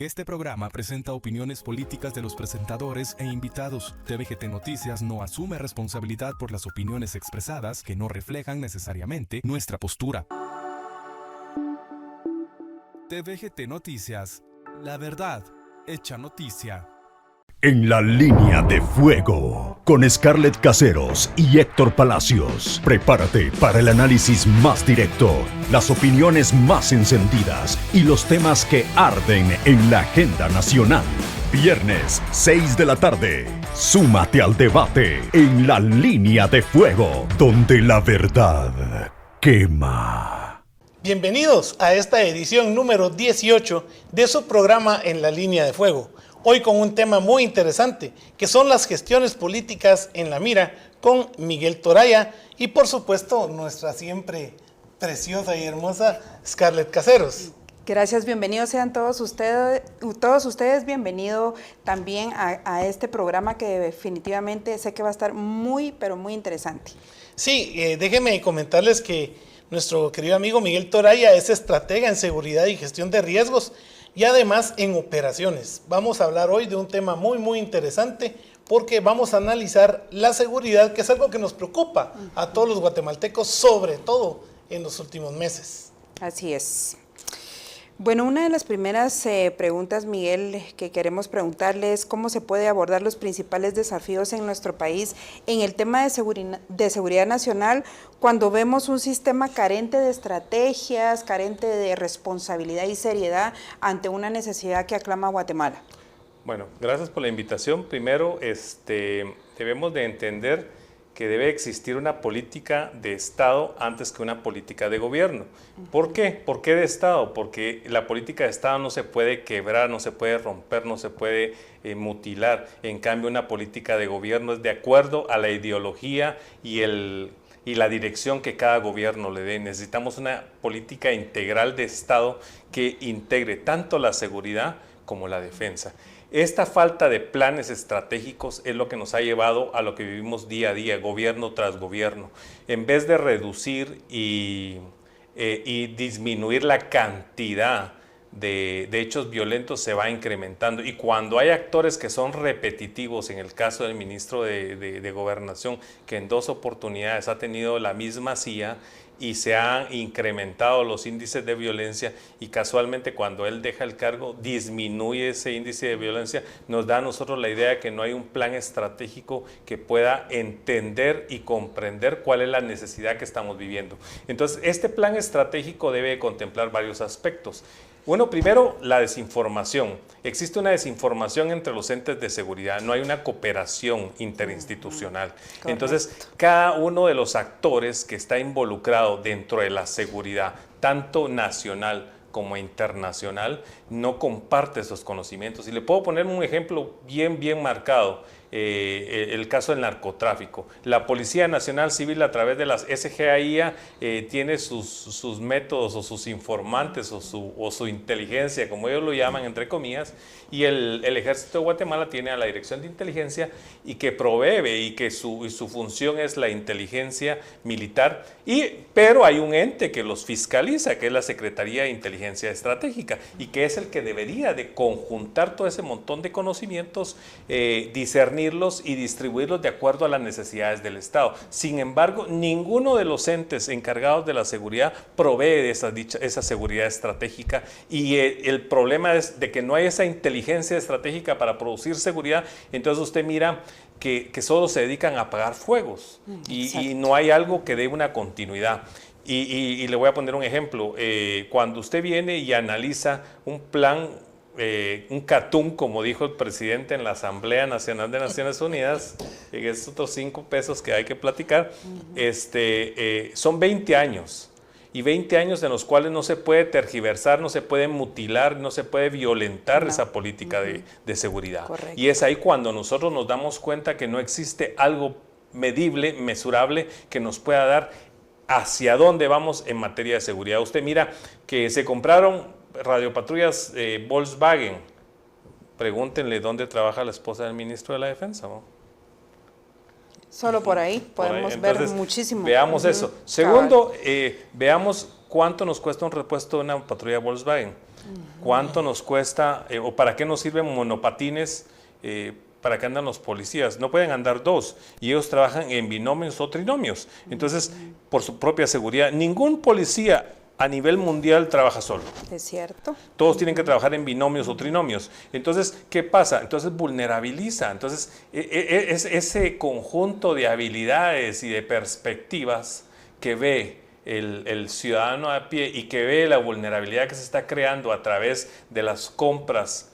Este programa presenta opiniones políticas de los presentadores e invitados. TVGT Noticias no asume responsabilidad por las opiniones expresadas que no reflejan necesariamente nuestra postura. TVGT Noticias, la verdad hecha noticia. En la línea de fuego, con Scarlett Caseros y Héctor Palacios. Prepárate para el análisis más directo, las opiniones más encendidas y los temas que arden en la agenda nacional. Viernes, 6 de la tarde. Súmate al debate en la línea de fuego, donde la verdad quema. Bienvenidos a esta edición número 18 de su programa En la línea de fuego. Hoy con un tema muy interesante, que son las gestiones políticas en la mira, con Miguel Toraya y por supuesto nuestra siempre preciosa y hermosa Scarlett Caseros. Gracias, bienvenidos sean todos ustedes, bienvenido también a este programa que definitivamente sé que va a estar muy, pero muy interesante. Sí, déjenme comentarles que nuestro querido amigo Miguel Toraya es estratega en seguridad y gestión de riesgos, y además en operaciones. Vamos a hablar hoy de un tema muy interesante porque vamos a analizar la seguridad, que es algo que nos preocupa a todos los guatemaltecos, sobre todo en los últimos meses. Así es. Bueno, una de las primeras preguntas, Miguel, que queremos preguntarle es cómo se puede abordar los principales desafíos en nuestro país en el tema de seguridad nacional cuando vemos un sistema carente de estrategias, carente de responsabilidad y seriedad ante una necesidad que aclama Guatemala. Bueno, gracias por la invitación. Primero, debemos de entender que debe existir una política de Estado antes que una política de gobierno. ¿Por qué? ¿Por qué de Estado? Porque la política de Estado no se puede quebrar, no se puede romper, no se puede mutilar. En cambio, una política de gobierno es de acuerdo a la ideología y la dirección que cada gobierno le dé. Necesitamos una política integral de Estado que integre tanto la seguridad como la defensa. Esta falta de planes estratégicos es lo que nos ha llevado a lo que vivimos día a día, gobierno tras gobierno. En vez de reducir y disminuir la cantidad de hechos violentos, se va incrementando. Y cuando hay actores que son repetitivos, en el caso del ministro de Gobernación, que en 2 oportunidades ha tenido la misma silla, y se han incrementado los índices de violencia, y casualmente cuando él deja el cargo disminuye ese índice de violencia, nos da a nosotros la idea de que no hay un plan estratégico que pueda entender y comprender cuál es la necesidad que estamos viviendo. Entonces, este plan estratégico debe contemplar varios aspectos. Bueno, primero, la desinformación. Existe una desinformación entre los entes de seguridad, no hay una cooperación interinstitucional. Correcto. Entonces, cada uno de los actores que está involucrado dentro de la seguridad, tanto nacional como internacional, no comparte esos conocimientos. Y le puedo poner un ejemplo bien marcado. El caso del narcotráfico. La Policía Nacional Civil, a través de las SGAIA, tiene sus métodos o sus informantes o su inteligencia, como ellos lo llaman, entre comillas, y el Ejército de Guatemala tiene a la Dirección de Inteligencia, y que provee y que su función es la inteligencia militar, pero hay un ente que los fiscaliza, que es la Secretaría de Inteligencia Estratégica, y que es el que debería de conjuntar todo ese montón de conocimientos, discernirlos y distribuirlos de acuerdo a las necesidades del Estado. Sin embargo, ninguno de los entes encargados de la seguridad provee de esa seguridad estratégica, y el problema es de que no hay esa inteligencia estratégica para producir seguridad. Entonces usted mira que solo se dedican a apagar fuegos y no hay algo que dé una continuidad. Y le voy a poner un ejemplo. Cuando usted viene y analiza un plan, un CATUM, como dijo el presidente en la Asamblea Nacional de Naciones Unidas, en estos otros 5 pesos que hay que platicar, son 20 años, y 20 años en los cuales no se puede tergiversar, no se puede mutilar, no se puede violentar esa política de seguridad. Correcto. Y es ahí cuando nosotros nos damos cuenta que no existe algo medible, mesurable, que nos pueda dar hacia dónde vamos en materia de seguridad. Usted mira que se compraron radiopatrullas Volkswagen. Pregúntenle dónde trabaja la esposa del ministro de la Defensa, ¿no? Solo por ahí podemos ver muchísimo. Veamos eso. Segundo, veamos cuánto nos cuesta un repuesto de una patrulla Volkswagen. ¿Cuánto nos cuesta o para qué nos sirven monopatines para que andan los policías? No pueden andar dos y ellos trabajan en binomios o trinomios. Entonces, por su propia seguridad, ningún policía a nivel mundial trabaja solo. Es cierto. Todos tienen que trabajar en binomios o trinomios. Entonces, ¿qué pasa? Entonces vulnerabiliza. Entonces, ese conjunto de habilidades y de perspectivas que ve el ciudadano a pie y que ve la vulnerabilidad que se está creando a través de las compras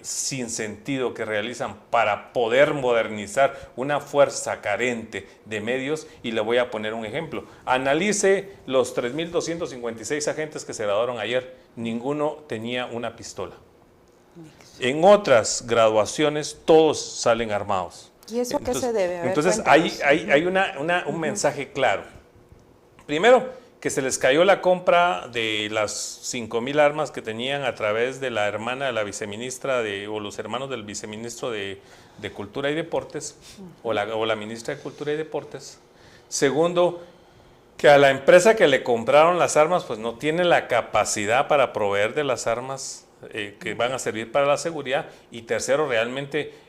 sin sentido que realizan para poder modernizar una fuerza carente de medios. Y le voy a poner un ejemplo. Analice los 3.256 agentes que se graduaron ayer. Ninguno tenía una pistola. En otras graduaciones todos salen armados. ¿Y eso qué se debe? A ver, entonces hay un mensaje claro. Primero, que se les cayó la compra de las 5,000 armas que tenían a través de la hermana de la viceministra o los hermanos del viceministro de Cultura y Deportes, o la ministra de Cultura y Deportes. Segundo, que a la empresa que le compraron las armas pues no tiene la capacidad para proveer de las armas que van a servir para la seguridad. Y tercero, realmente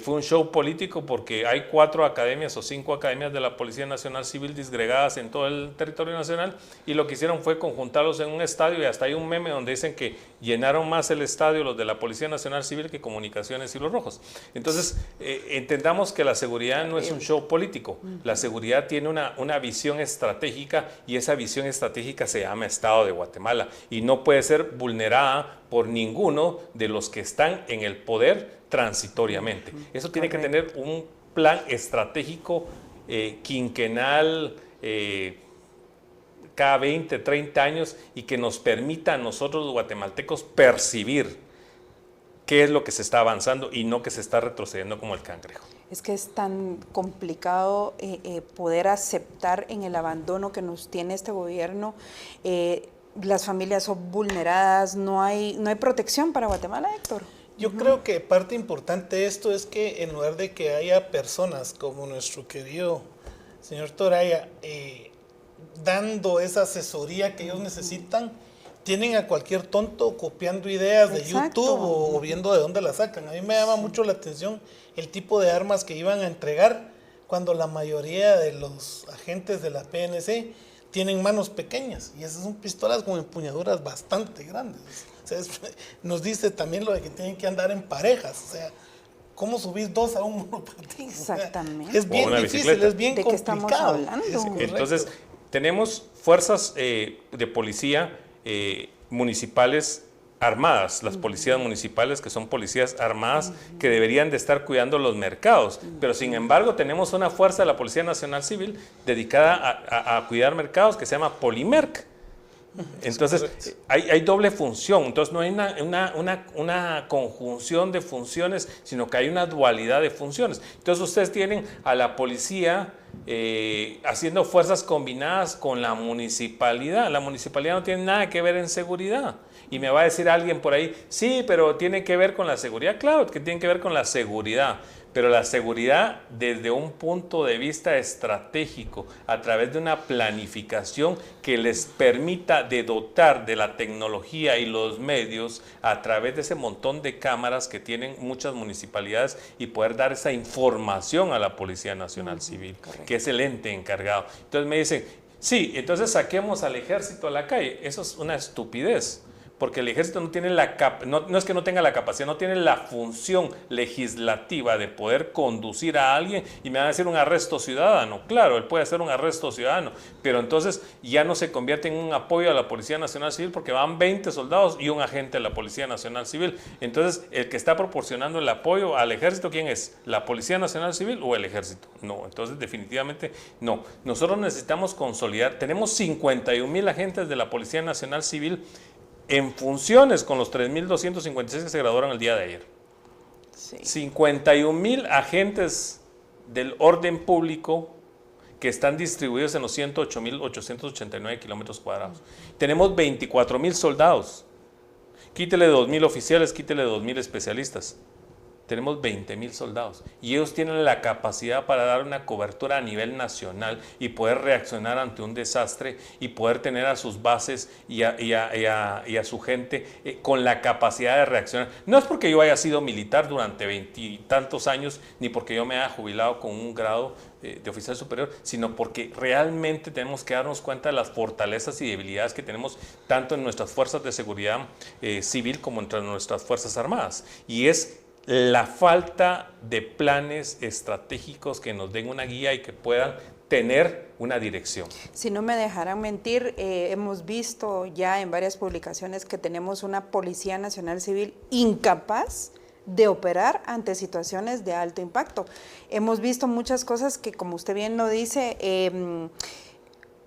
fue un show político porque hay 4 academias o 5 academias de la Policía Nacional Civil disgregadas en todo el territorio nacional, y lo que hicieron fue conjuntarlos en un estadio, y hasta hay un meme donde dicen que llenaron más el estadio los de la Policía Nacional Civil que Comunicaciones y los Rojos. Entonces, entendamos que la seguridad no es un show político. La seguridad tiene una visión estratégica, y esa visión estratégica se llama Estado de Guatemala, y no puede ser vulnerada por ninguno de los que están en el poder transitoriamente. Eso tiene que tener un plan estratégico quinquenal, cada 20, 30 años, y que nos permita a nosotros los guatemaltecos percibir qué es lo que se está avanzando y no que se está retrocediendo como el cangrejo. Es que es tan complicado poder aceptar en el abandono que nos tiene este gobierno. Las familias son vulneradas, no hay protección para Guatemala, Héctor. Yo creo que parte importante de esto es que en lugar de que haya personas como nuestro querido señor Toraya dando esa asesoría que ellos necesitan, tienen a cualquier tonto copiando ideas de Exacto. YouTube o viendo de dónde las sacan. A mí me llama mucho la atención el tipo de armas que iban a entregar cuando la mayoría de los agentes de la PNC tienen manos pequeñas, y esas son pistolas con empuñaduras bastante grandes. O sea, nos dice también lo de que tienen que andar en parejas. O sea, ¿cómo subís 2 a un monopatín? Exactamente. O sea, es bien difícil, bicicleta. es bien ¿De qué complicado. estamos hablando? Entonces, tenemos fuerzas de policía municipales armadas, las policías municipales, que son policías armadas que deberían de estar cuidando los mercados, pero sin embargo tenemos una fuerza de la Policía Nacional Civil dedicada a cuidar mercados que se llama Polimerc. Entonces hay doble función. Entonces no hay una conjunción de funciones, sino que hay una dualidad de funciones. Entonces ustedes tienen a la policía haciendo fuerzas combinadas con la municipalidad. La municipalidad no tiene nada que ver en seguridad. Y me va a decir alguien por ahí, sí, pero tiene que ver con la seguridad. Claro que tiene que ver con la seguridad, pero la seguridad desde un punto de vista estratégico, a través de una planificación que les permita de dotar de la tecnología y los medios a través de ese montón de cámaras que tienen muchas municipalidades, y poder dar esa información a la Policía Nacional Civil, correcto. que es el ente encargado. Entonces me dicen, sí, entonces saquemos al ejército a la calle. Eso es una estupidez. Porque el ejército no tiene no es que no tenga la capacidad, no tiene la función legislativa de poder conducir a alguien. Y me van a decir un arresto ciudadano. Claro, él puede hacer un arresto ciudadano, pero entonces ya no se convierte en un apoyo a la Policía Nacional Civil, porque van 20 soldados y un agente de la Policía Nacional Civil. Entonces, el que está proporcionando el apoyo al ejército, ¿quién es? ¿La Policía Nacional Civil o el ejército? No, entonces definitivamente no. Nosotros necesitamos consolidar. Tenemos 51,000 agentes de la Policía Nacional Civil en funciones con los 3.256 que se graduaron el día de ayer. Sí. 51,000 agentes del orden público que están distribuidos en los 108,889 kilómetros cuadrados. Tenemos 24,000 soldados. Quítele 2,000 oficiales, quítele 2,000 especialistas. tenemos 20,000 soldados y ellos tienen la capacidad para dar una cobertura a nivel nacional y poder reaccionar ante un desastre y poder tener a sus bases y a su gente con la capacidad de reaccionar. No es porque yo haya sido militar durante 20 y tantos años, ni porque yo me haya jubilado con un grado de oficial superior, sino porque realmente tenemos que darnos cuenta de las fortalezas y debilidades que tenemos tanto en nuestras fuerzas de seguridad civil como entre nuestras fuerzas armadas. Y es la falta de planes estratégicos que nos den una guía y que puedan tener una dirección. Si no me dejarán mentir, hemos visto ya en varias publicaciones que tenemos una Policía Nacional Civil incapaz de operar ante situaciones de alto impacto. Hemos visto muchas cosas que, como usted bien lo dice,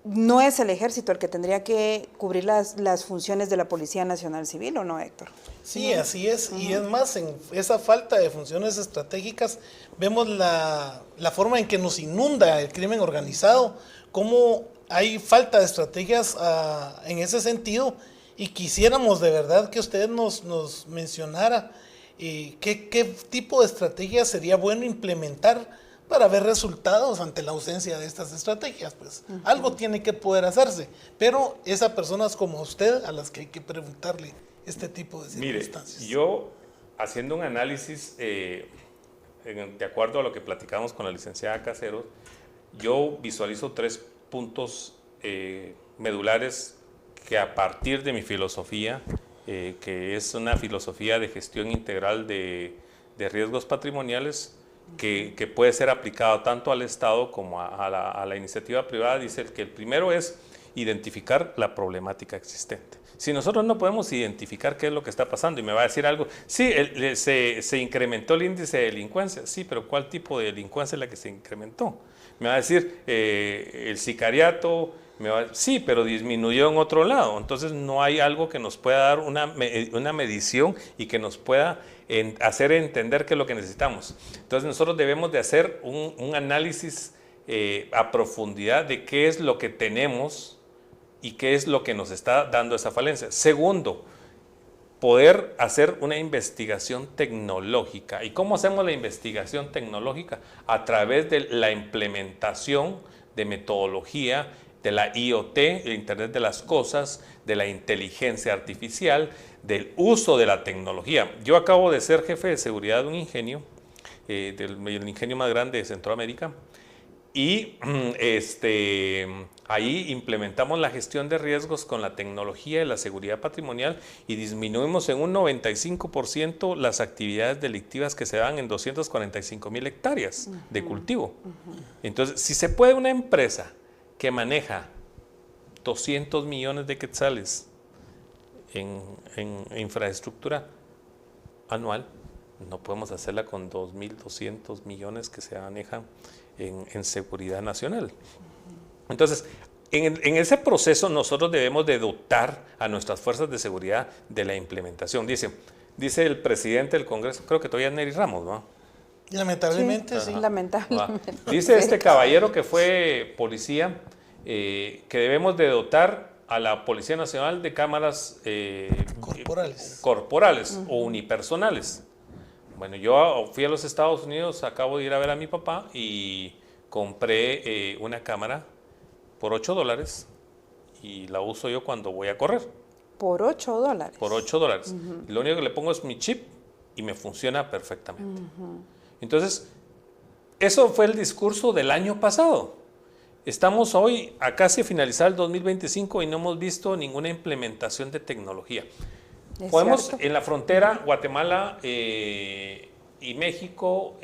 no es el ejército el que tendría que cubrir las funciones de la Policía Nacional Civil, ¿o no, Héctor? Sí, así es. Y es más, en esa falta de funciones estratégicas, vemos la forma en que nos inunda el crimen organizado, cómo hay falta de estrategias en ese sentido, y quisiéramos de verdad que usted nos mencionara qué tipo de estrategias sería bueno implementar para ver resultados ante la ausencia de estas estrategias. Pues algo tiene que poder hacerse, pero es a personas como usted a las que hay que preguntarle este tipo de circunstancias. Mire, yo haciendo un análisis de acuerdo a lo que platicamos con la licenciada Caseros, yo visualizo 3 puntos medulares que a partir de mi filosofía, que es una filosofía de gestión integral de riesgos patrimoniales, que puede ser aplicado tanto al Estado como a la iniciativa privada, dice que el primero es identificar la problemática existente. Si nosotros no podemos identificar qué es lo que está pasando, y me va a decir algo, sí, se incrementó el índice de delincuencia, sí, pero ¿cuál tipo de delincuencia es la que se incrementó? Me va a decir, el sicariato, sí, pero disminuyó en otro lado. Entonces no hay algo que nos pueda dar una medición y que nos pueda hacer entender qué es lo que necesitamos. Entonces nosotros debemos de hacer un análisis a profundidad de qué es lo que tenemos y qué es lo que nos está dando esa falencia. Segundo, poder hacer una investigación tecnológica. ¿Y cómo hacemos la investigación tecnológica? A través de la implementación de metodología de la IoT, el Internet de las Cosas, de la inteligencia artificial, del uso de la tecnología. Yo acabo de ser jefe de seguridad de un ingenio, del ingenio más grande de Centroamérica, y ahí implementamos la gestión de riesgos con la tecnología y la seguridad patrimonial y disminuimos en un 95% las actividades delictivas que se dan en 245,000 hectáreas de cultivo. Entonces, si se puede una empresa que maneja 200 millones de quetzales en infraestructura anual, no podemos hacerla con 2.200 millones que se manejan en seguridad nacional. Entonces, en ese proceso nosotros debemos de dotar a nuestras fuerzas de seguridad de la implementación. Dice el presidente del Congreso, creo que todavía es Nery Ramos, ¿no? Lamentablemente, sí. Lamentablemente. Dice este caballero que fue policía, que debemos de dotar a la Policía Nacional de cámaras corporales o unipersonales. Bueno, yo fui a los Estados Unidos, acabo de ir a ver a mi papá y compré una cámara por $8 y la uso yo cuando voy a correr. ¿Por $8? Por $8. Lo único que le pongo es mi chip y me funciona perfectamente. Entonces, eso fue el discurso del año pasado. Estamos hoy a casi finalizar el 2025 y no hemos visto ninguna implementación de tecnología. Podemos, en la frontera Guatemala y México,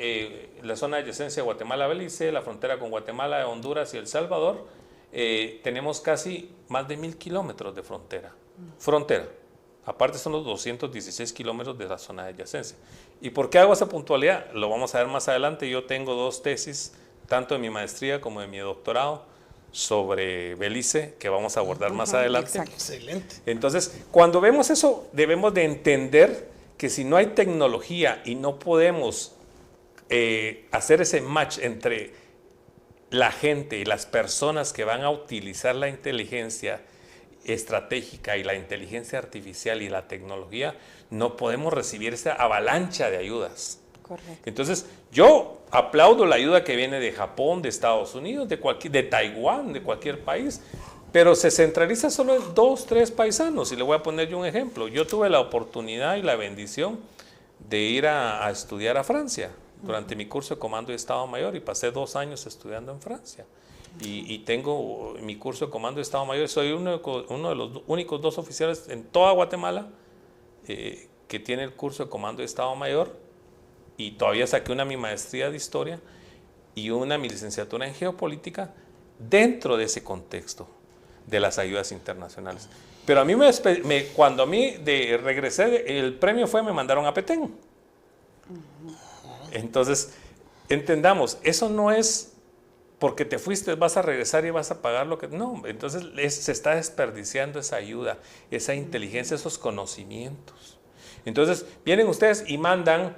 la zona de adyacencia de Guatemala-Belice, la frontera con Guatemala, Honduras y El Salvador, tenemos casi más de 1,000 kilómetros de frontera. Aparte son los 216 kilómetros de la zona de adyacencia. ¿Y por qué hago esa puntualidad? Lo vamos a ver más adelante. Yo tengo 2 tesis, tanto de mi maestría como de mi doctorado, sobre Belice, que vamos a abordar más adelante. Exacto. Excelente. Entonces, cuando vemos eso, debemos de entender que si no hay tecnología y no podemos hacer ese match entre la gente y las personas que van a utilizar la inteligencia estratégica y la inteligencia artificial y la tecnología, no podemos recibir esa avalancha de ayudas. Correcto. Entonces, yo aplaudo la ayuda que viene de Japón, de Estados Unidos, de Taiwán, de cualquier país, pero se centraliza solo en 2, 3 paisanos. Y le voy a poner yo un ejemplo. Yo tuve la oportunidad y la bendición de ir a estudiar a Francia durante mi curso de Comando de Estado Mayor y pasé 2 años estudiando en Francia. Y tengo mi curso de Comando de Estado Mayor. Soy uno de los únicos 2 oficiales en toda Guatemala que tiene el curso de Comando de Estado Mayor, y todavía saqué mi maestría de Historia y mi licenciatura en Geopolítica dentro de ese contexto de las ayudas internacionales. Pero a mí cuando regresé, el premio me mandaron a Petén. Entonces, entendamos, eso no es porque te fuiste, vas a regresar y vas a pagar lo que... No, entonces se está desperdiciando esa ayuda, esa inteligencia, esos conocimientos. Entonces, vienen ustedes y mandan...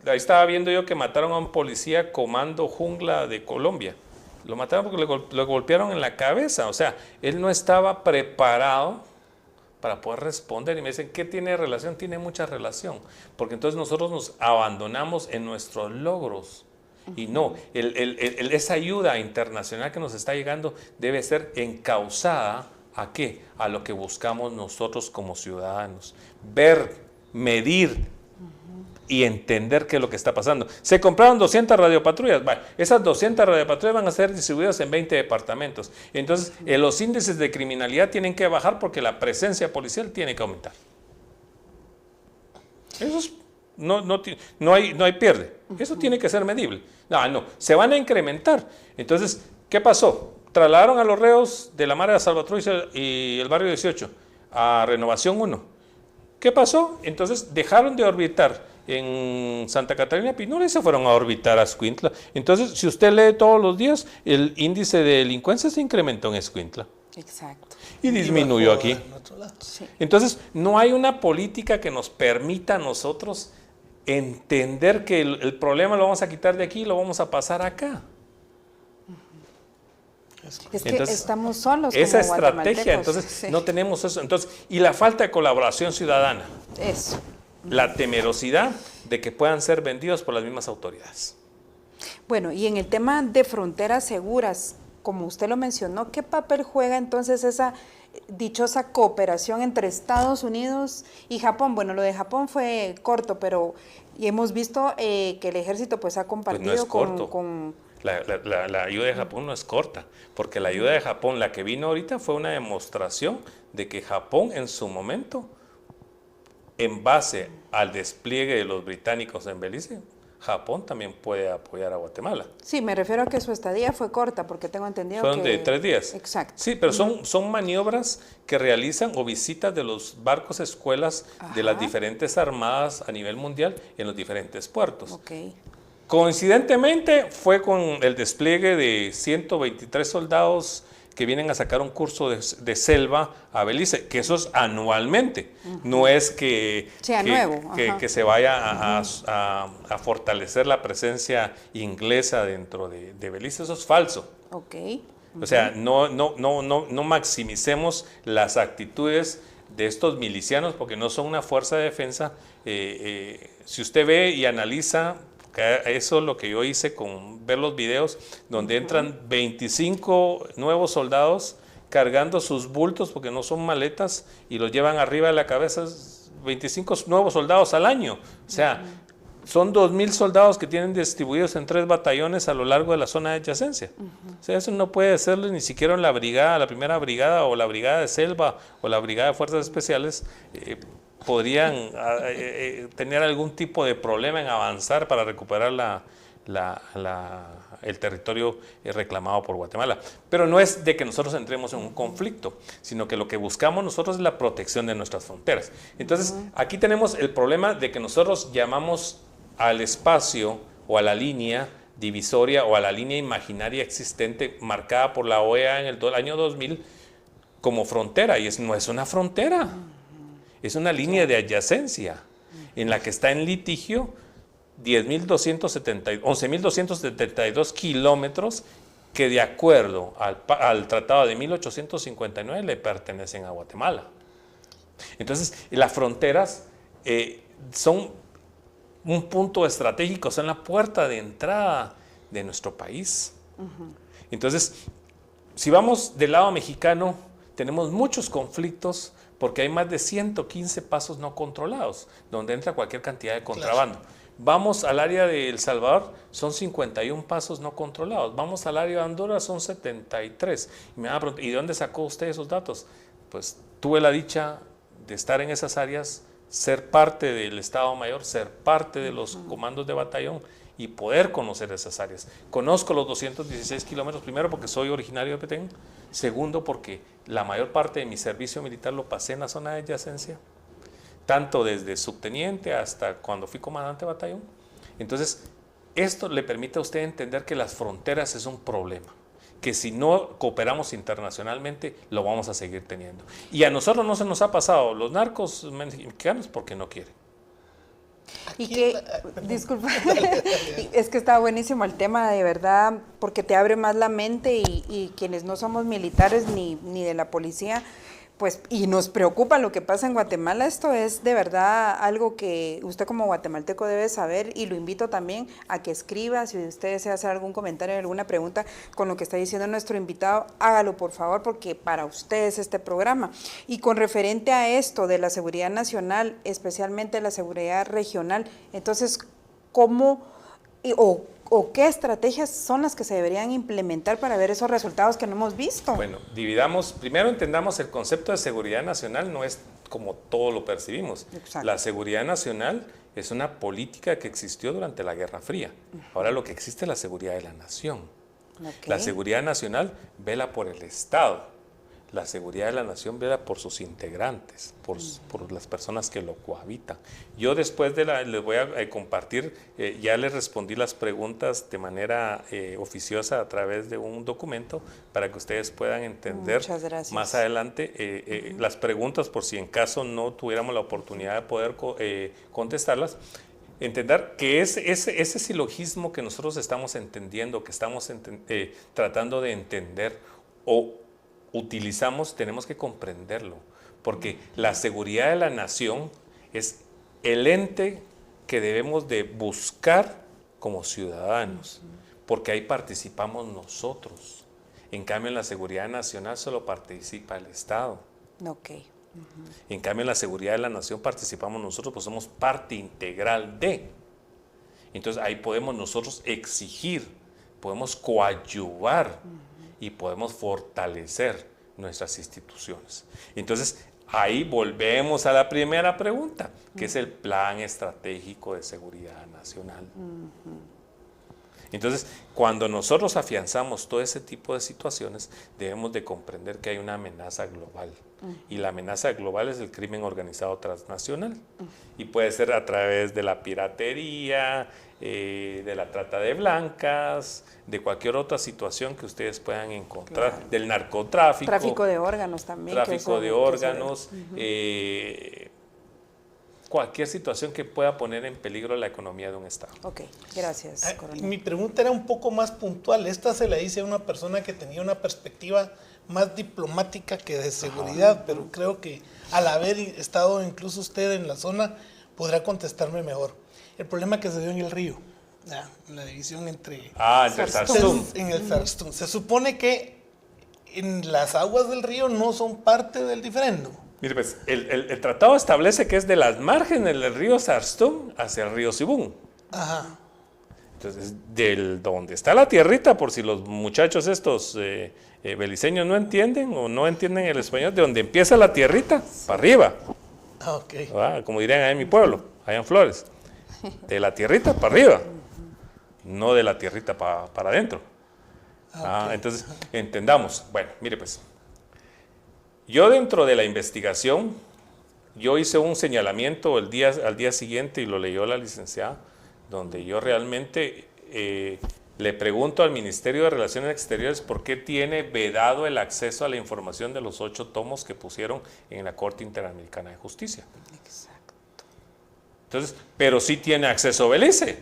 Ahí estaba viendo yo que mataron a un policía Comando Jungla de Colombia. Lo mataron porque lo golpearon en la cabeza. O sea, él no estaba preparado para poder responder. Y me dicen, ¿qué tiene relación? Tiene mucha relación. Porque entonces nosotros nos abandonamos en nuestros logros. Y no, esa ayuda internacional que nos está llegando debe ser encauzada ¿a qué? A lo que buscamos nosotros como ciudadanos. Ver, medir y entender qué es lo que está pasando. Se compraron 200 radiopatrullas. Vale, esas 200 radiopatrullas van a ser distribuidas en 20 departamentos. Entonces, los índices de criminalidad tienen que bajar porque la presencia policial tiene que aumentar. Eso es... No hay pierde. Eso tiene que ser medible. No, se van a incrementar. Entonces, ¿qué pasó? Trasladaron a los reos de la Mara de Salvatrucha y el barrio 18 a Renovación 1. ¿Qué pasó? Entonces, dejaron de orbitar en Santa Catarina Pinula y se fueron a orbitar a Escuintla. Entonces, si usted lee todos los días, el índice de delincuencia se incrementó en Escuintla. Exacto. Y disminuyó aquí. Sí. Entonces, no hay una política que nos permita a nosotros entender que el problema lo vamos a quitar de aquí y lo vamos a pasar acá. Es que entonces, estamos solos esa como estrategia, entonces sí. no tenemos eso. Entonces, y la falta de colaboración ciudadana. Eso. La temerosidad de que puedan ser vendidos por las mismas autoridades. Bueno, y en el tema de fronteras seguras, como usted lo mencionó, ¿qué papel juega entonces esa dichosa cooperación entre Estados Unidos y Japón? Bueno, lo de Japón fue corto, pero y hemos visto que el ejército pues ha compartido pues no es corto. La ayuda de Japón no es corta, porque la ayuda de Japón, la que vino ahorita, fue una demostración de que Japón en su momento, en base al despliegue de los británicos en Belice, Japón también puede apoyar a Guatemala. Sí, me refiero a que su estadía fue corta, porque tengo entendido Fueron de 3 días. Exacto. Sí, pero son maniobras que realizan o visitas de los barcos escuelas de las diferentes armadas a nivel mundial en los diferentes puertos. Okay. Coincidentemente fue con el despliegue de 123 soldados que vienen a sacar un curso de selva a Belice, que eso es anualmente, no es que se vaya a fortalecer la presencia inglesa dentro de Belice, eso es falso. Okay. O sea, no maximicemos las actitudes de estos milicianos porque no son una fuerza de defensa. Si usted ve y analiza, eso es lo que yo hice con ver los videos donde entran 25 nuevos soldados cargando sus bultos porque no son maletas y los llevan arriba de la cabeza, 25 nuevos soldados al año. O sea, son 2,000 soldados que tienen distribuidos en 3 batallones a lo largo de la zona de adyacencia. O sea, eso no puede hacerlo ni siquiera en la brigada, la primera brigada o la brigada de selva o la brigada de fuerzas especiales. Podrían tener algún tipo de problema en avanzar para recuperar el territorio reclamado por Guatemala. Pero no es de que nosotros entremos en un conflicto, sino que lo que buscamos nosotros es la protección de nuestras fronteras. Entonces, aquí tenemos el problema de que nosotros llamamos al espacio o a la línea divisoria o a la línea imaginaria existente marcada por la OEA en el año 2000 como frontera, y no es una frontera. Es una línea de adyacencia en la que está en litigio 11.272 kilómetros que de acuerdo al tratado de 1859 le pertenecen a Guatemala. Entonces, las fronteras son un punto estratégico, son la puerta de entrada de nuestro país. Entonces, si vamos del lado mexicano, tenemos muchos conflictos porque hay más de 115 pasos no controlados, donde entra cualquier cantidad de contrabando. Claro. Vamos al área de El Salvador, son 51 pasos no controlados. Vamos al área de Honduras, son 73. Y me van a preguntar, ¿y de dónde sacó usted esos datos? Pues tuve la dicha de estar en esas áreas, ser parte del Estado Mayor, ser parte de los comandos de batallón y poder conocer esas áreas. Conozco los 216 kilómetros, primero porque soy originario de Petén, segundo porque la mayor parte de mi servicio militar lo pasé en la zona de adyacencia, tanto desde subteniente hasta cuando fui comandante de batallón. Entonces, esto le permite a usted entender que las fronteras es un problema, que si no cooperamos internacionalmente, lo vamos a seguir teniendo. Y a nosotros no se nos ha pasado, los narcos mexicanos, porque no quieren. Y que, disculpa, es que está buenísimo el tema, de verdad, porque te abre más la mente y quienes no somos militares ni de la policía, pues, y nos preocupa lo que pasa en Guatemala. Esto es de verdad algo que usted como guatemalteco debe saber, y lo invito también a que escriba. Si usted desea hacer algún comentario, alguna pregunta con lo que está diciendo nuestro invitado, hágalo por favor, porque para usted es este programa. Y con referente a esto de la seguridad nacional, especialmente la seguridad regional, entonces, ¿cómo o qué estrategias son las que se deberían implementar para ver esos resultados que no hemos visto? Bueno, dividamos, primero entendamos el concepto de seguridad nacional, no es como todo lo percibimos. Exacto. La seguridad nacional es una política que existió durante la Guerra Fría. Ahora lo que existe es la seguridad de la nación. Okay. La seguridad nacional vela por el Estado. La seguridad de la nación vela por sus integrantes, por las personas que lo cohabitan. Yo después les voy a compartir, ya les respondí las preguntas de manera oficiosa a través de un documento para que ustedes puedan entender más adelante las preguntas, por si en caso no tuviéramos la oportunidad de poder contestarlas. Entender que ese silogismo que nosotros estamos entendiendo, que estamos tratando de entender o utilizamos, tenemos que comprenderlo, porque la seguridad de la nación es el ente que debemos de buscar como ciudadanos, porque ahí participamos nosotros. En cambio, en la seguridad nacional solo participa el Estado. Okay. En cambio, en la seguridad de la nación participamos nosotros, pues somos parte integral de. Entonces, ahí podemos nosotros exigir, podemos coadyuvar y podemos fortalecer nuestras instituciones. Entonces, ahí volvemos a la primera pregunta, que es el Plan Estratégico de Seguridad Nacional. Entonces, cuando nosotros afianzamos todo ese tipo de situaciones, debemos de comprender que hay una amenaza global. Y la amenaza global es el crimen organizado transnacional. Y puede ser a través de la piratería, de la trata de blancas, de cualquier otra situación que ustedes puedan encontrar, claro, del narcotráfico. Tráfico de órganos también. Tráfico de órganos, cualquier situación que pueda poner en peligro la economía de un Estado. Ok, gracias, coronel. Mi pregunta era un poco más puntual. Esta se la hice a una persona que tenía una perspectiva más diplomática que de seguridad, pero creo que al haber estado incluso usted en la zona, podrá contestarme mejor. El problema que se dio en el río, en la división entre Sarstum. En el Sarstum. Se supone que en las aguas del río no son parte del diferendo. Mire, pues, el tratado establece que es de las márgenes del río Sarstum hacia el río Sibún. Ajá. Entonces, donde está la tierrita, por si los muchachos estos beliceños no entienden o no entienden el español, de donde empieza la tierrita, para arriba. Okay. Como dirían ahí en mi pueblo, allá en Flores. De la tierrita para arriba, no de la tierrita para adentro. Okay. Entonces, entendamos. Bueno, mire pues, yo dentro de la investigación, yo hice un señalamiento al día siguiente y lo leyó la licenciada, donde yo realmente le pregunto al Ministerio de Relaciones Exteriores por qué tiene vedado el acceso a la información de los 8 tomos que pusieron en la Corte Interamericana de Justicia. Exacto. Entonces, pero sí tiene acceso Belice.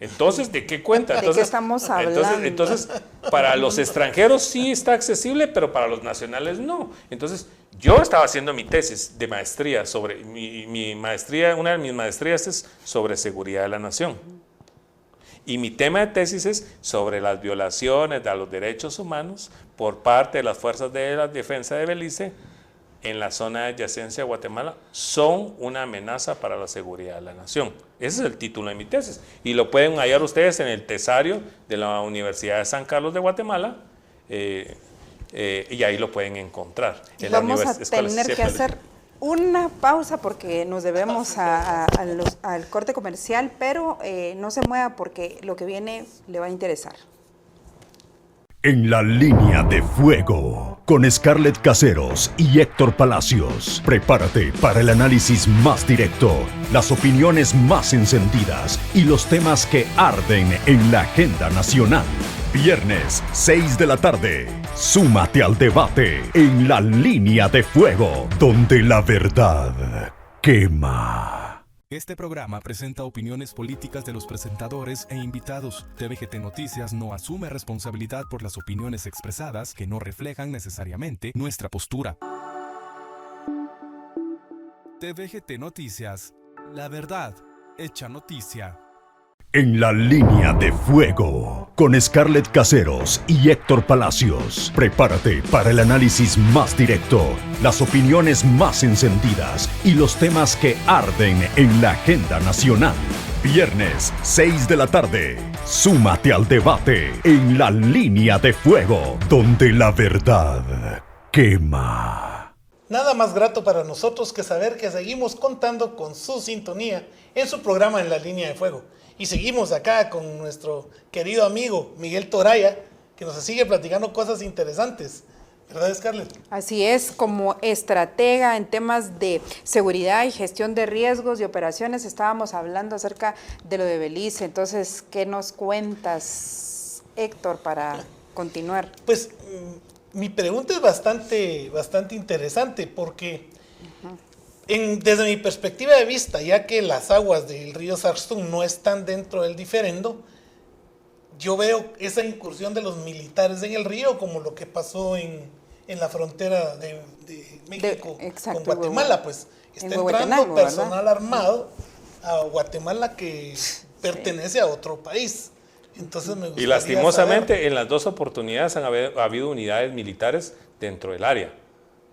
Entonces, ¿de qué cuenta? ¿De qué estamos hablando? Entonces, para los extranjeros sí está accesible, pero para los nacionales no. Entonces, yo estaba haciendo mi tesis de maestría sobre, mi maestría, una de mis maestrías es sobre seguridad de la nación. Y mi tema de tesis es sobre las violaciones a los derechos humanos por parte de las fuerzas de la defensa de Belice en la zona de adyacencia a Guatemala son una amenaza para la seguridad de la nación. Ese es el título de mi tesis. Y lo pueden hallar ustedes en el tesario de la Universidad de San Carlos de Guatemala, y ahí lo pueden encontrar. Vamos a tener que hacer una pausa porque nos debemos al corte comercial, pero no se mueva porque lo que viene le va a interesar. En la línea de fuego, con Scarlett Caseros y Héctor Palacios. Prepárate para el análisis más directo, las opiniones más encendidas y los temas que arden en la agenda nacional. Viernes, 6 de la tarde. Súmate al debate en la línea de fuego, donde la verdad quema. Este programa presenta opiniones políticas de los presentadores e invitados. TVGT Noticias no asume responsabilidad por las opiniones expresadas que no reflejan necesariamente nuestra postura. TVGT Noticias, la verdad hecha noticia. En la línea de fuego, con Scarlett Caseros y Héctor Palacios. Prepárate para el análisis más directo, las opiniones más encendidas y los temas que arden en la agenda nacional. Viernes, 6 de la tarde. Súmate al debate en la línea de fuego, donde la verdad quema. Nada más grato para nosotros que saber que seguimos contando con su sintonía en su programa En la Línea de Fuego. Y seguimos acá con nuestro querido amigo Miguel Toraya, que nos sigue platicando cosas interesantes. ¿Verdad, Scarlett? Así es, como estratega en temas de seguridad y gestión de riesgos y operaciones, estábamos hablando acerca de lo de Belice. Entonces, ¿qué nos cuentas, Héctor, para continuar? Pues mi pregunta es bastante interesante porque desde mi perspectiva de vista, ya que las aguas del río Saxtum no están dentro del diferendo, yo veo esa incursión de los militares en el río como lo que pasó en la frontera de México con Guatemala, pues está entrando personal, ¿verdad?, armado a Guatemala que pertenece a otro país. Entonces me gustaría y lastimosamente saber. En las dos oportunidades ha habido unidades militares dentro del área,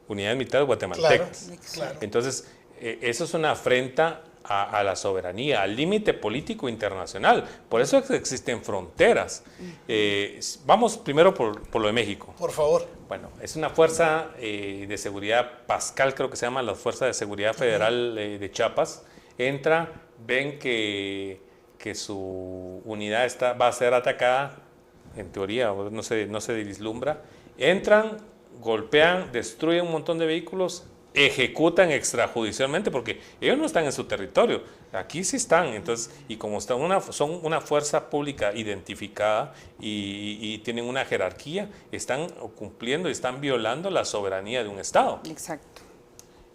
unidades militares guatemaltecas. Claro. Entonces, eso es una afrenta a la soberanía, al límite político internacional. Por eso existen fronteras. Vamos primero por lo de México. Por favor. Bueno, es una fuerza de seguridad Pascal, creo que se llama la Fuerza de Seguridad Federal de Chiapas. Entra, ven que su unidad va a ser atacada, en teoría, no se vislumbra. Entran, golpean, destruyen un montón de vehículos, ejecutan extrajudicialmente, porque ellos no están en su territorio, aquí sí están. Entonces, y como son una fuerza pública identificada y tienen una jerarquía, están cumpliendo y están violando la soberanía de un Estado. Exacto.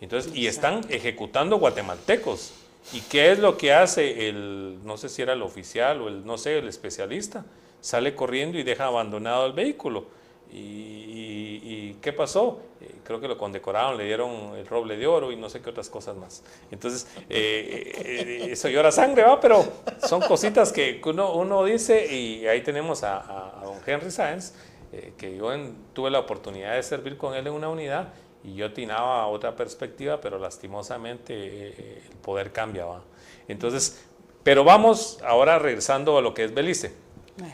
Entonces, y están ejecutando guatemaltecos. ¿Y qué es lo que hace no sé si era el oficial o el especialista? Sale corriendo y deja abandonado el vehículo. ¿Y qué pasó? Creo que lo condecoraron, le dieron el roble de oro y no sé qué otras cosas más. Entonces, eso llora sangre, ¿va? Pero son cositas que uno dice, y ahí tenemos a don Henry Sáenz, que yo tuve la oportunidad de servir con él en una unidad, y yo atinaba a otra perspectiva, pero lastimosamente el poder cambia, ¿va? Entonces, pero vamos ahora regresando a lo que es Belice.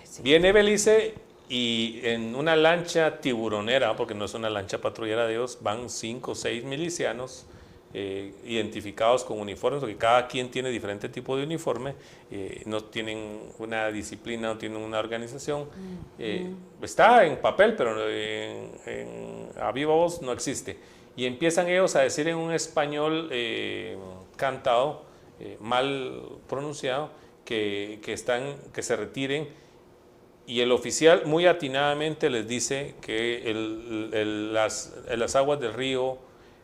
Sí. Viene Belice y en una lancha tiburonera, porque no es una lancha patrullera de ellos, van 5 o 6 milicianos identificados con uniformes, porque cada quien tiene diferente tipo de uniforme, no tienen una disciplina, no tienen una organización. Está en papel, pero a viva voz no existe. Y empiezan ellos a decir en un español cantado, mal pronunciado, que se retiren. Y el oficial muy atinadamente les dice que las aguas del río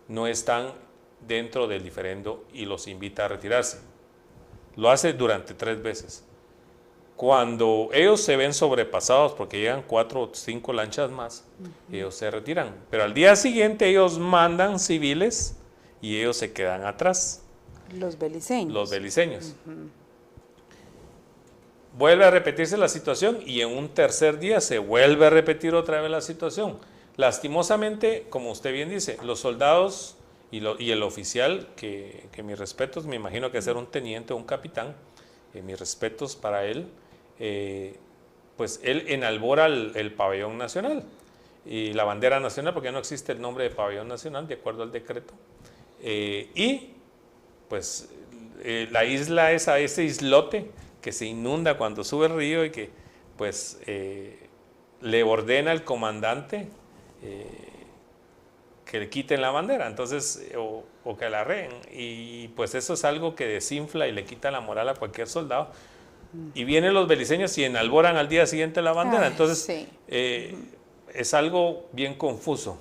no están dentro del diferendo y los invita a retirarse. Lo hace durante 3 veces. Cuando ellos se ven sobrepasados porque llegan 4 o 5 lanchas más, ellos se retiran. Pero al día siguiente ellos mandan civiles y ellos se quedan atrás. Los beliceños. Los beliceños. Vuelve a repetirse la situación y en un tercer día se vuelve a repetir otra vez la situación. Lastimosamente, como usted bien dice, los soldados y el oficial, que mis respetos, me imagino que ser un teniente o un capitán, mis respetos para él, pues él enalbora el pabellón nacional y la bandera nacional, porque no existe el nombre de pabellón nacional, de acuerdo al decreto. Y pues la isla ese islote que se inunda cuando sube el río y que pues le ordena al comandante que le quiten la bandera, entonces, o que la arreen, y pues eso es algo que desinfla y le quita la moral a cualquier soldado, y vienen los beliceños y enalboran al día siguiente la bandera. Entonces sí. Es algo bien confuso.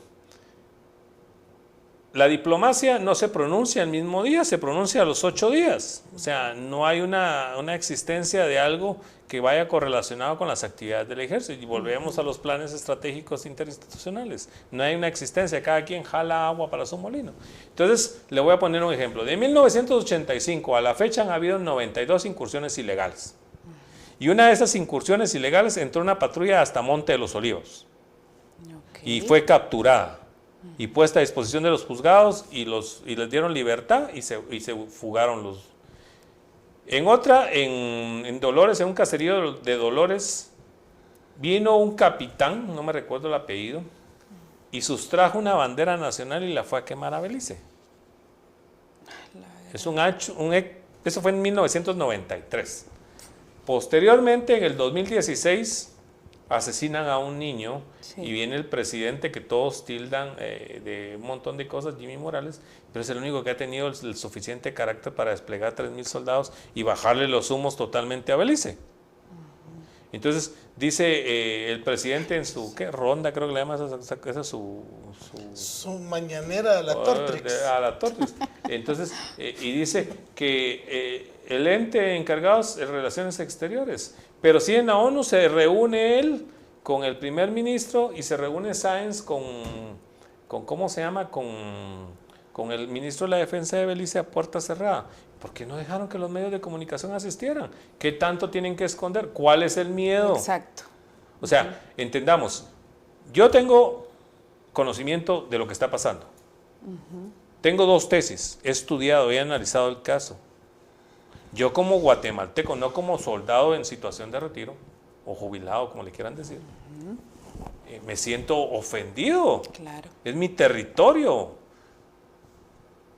La diplomacia no se pronuncia el mismo día, se pronuncia a los 8 días. O sea, no hay una existencia de algo que vaya correlacionado con las actividades del ejército. Y volvemos a los planes estratégicos interinstitucionales. No hay una existencia, cada quien jala agua para su molino. Entonces, le voy a poner un ejemplo. De 1985 a la fecha han habido 92 incursiones ilegales. Y una de esas incursiones ilegales entró una patrulla hasta Monte de los Olivos. Y fue capturada y puesta a disposición de los juzgados y les dieron libertad y se fugaron los. En otra, en Dolores, en un caserío de Dolores, vino un capitán, no me recuerdo el apellido, y sustrajo una bandera nacional y la fue a quemar a Belice. Eso fue en 1993. Posteriormente, en el 2016, asesinan a un niño. Sí. Y viene el presidente que todos tildan de un montón de cosas, Jimmy Morales, pero es el único que ha tenido el suficiente carácter para desplegar 3,000 soldados y bajarle los humos totalmente a Belice. Entonces, dice el presidente en su ronda, creo que le llama esa su mañanera a la Tortrix. A la Tortrix. Entonces, y dice que el ente encargado de Relaciones Exteriores, pero si en la ONU se reúne él con el primer ministro y se reúne Sáenz con ¿cómo se llama? Con el ministro de la Defensa de Belice a puerta cerrada. ¿Por qué no dejaron que los medios de comunicación asistieran? ¿Qué tanto tienen que esconder? ¿Cuál es el miedo? Exacto. O sea, entendamos, yo tengo conocimiento de lo que está pasando. Tengo 2 tesis, he estudiado, he analizado el caso. Yo como guatemalteco, no como soldado en situación de retiro, o jubilado, como le quieran decir, me siento ofendido. Claro. Es mi territorio.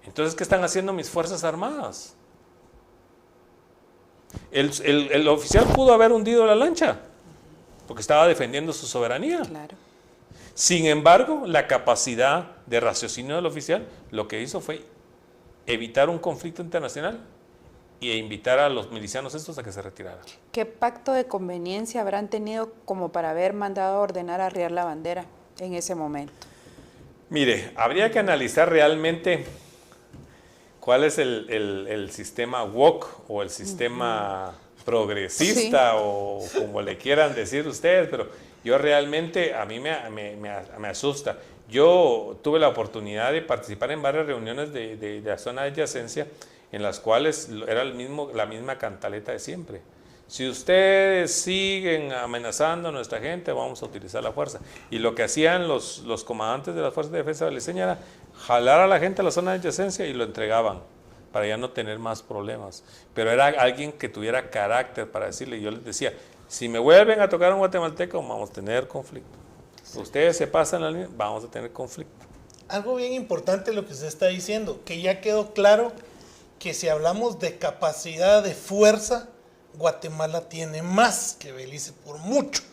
Entonces, ¿qué están haciendo mis Fuerzas Armadas? El oficial pudo haber hundido la lancha, porque estaba defendiendo su soberanía. Claro. Sin embargo, la capacidad de raciocinio del oficial lo que hizo fue evitar un conflicto internacional e invitar a los milicianos estos a que se retiraran. ¿Qué pacto de conveniencia habrán tenido como para haber mandado a ordenar arriar la bandera en ese momento? Mire, habría que analizar realmente cuál es el sistema woke o el sistema progresista, sí, o como le quieran decir ustedes, pero yo realmente, a mí me asusta. Yo tuve la oportunidad de participar en varias reuniones de la zona de adyacencia, en las cuales era la misma cantaleta de siempre. Si ustedes siguen amenazando a nuestra gente, vamos a utilizar la fuerza. Y lo que hacían los comandantes de las Fuerzas de Defensa beliceñas era jalar a la gente a la zona de adyacencia y lo entregaban para ya no tener más problemas. Pero era alguien que tuviera carácter para decirle. Yo les decía, si me vuelven a tocar a un guatemalteco, vamos a tener conflicto. Si ustedes se pasan la línea, vamos a tener conflicto. Algo bien importante lo que usted está diciendo, que ya quedó claro que si hablamos de capacidad de fuerza, Guatemala tiene más que Belice por mucho.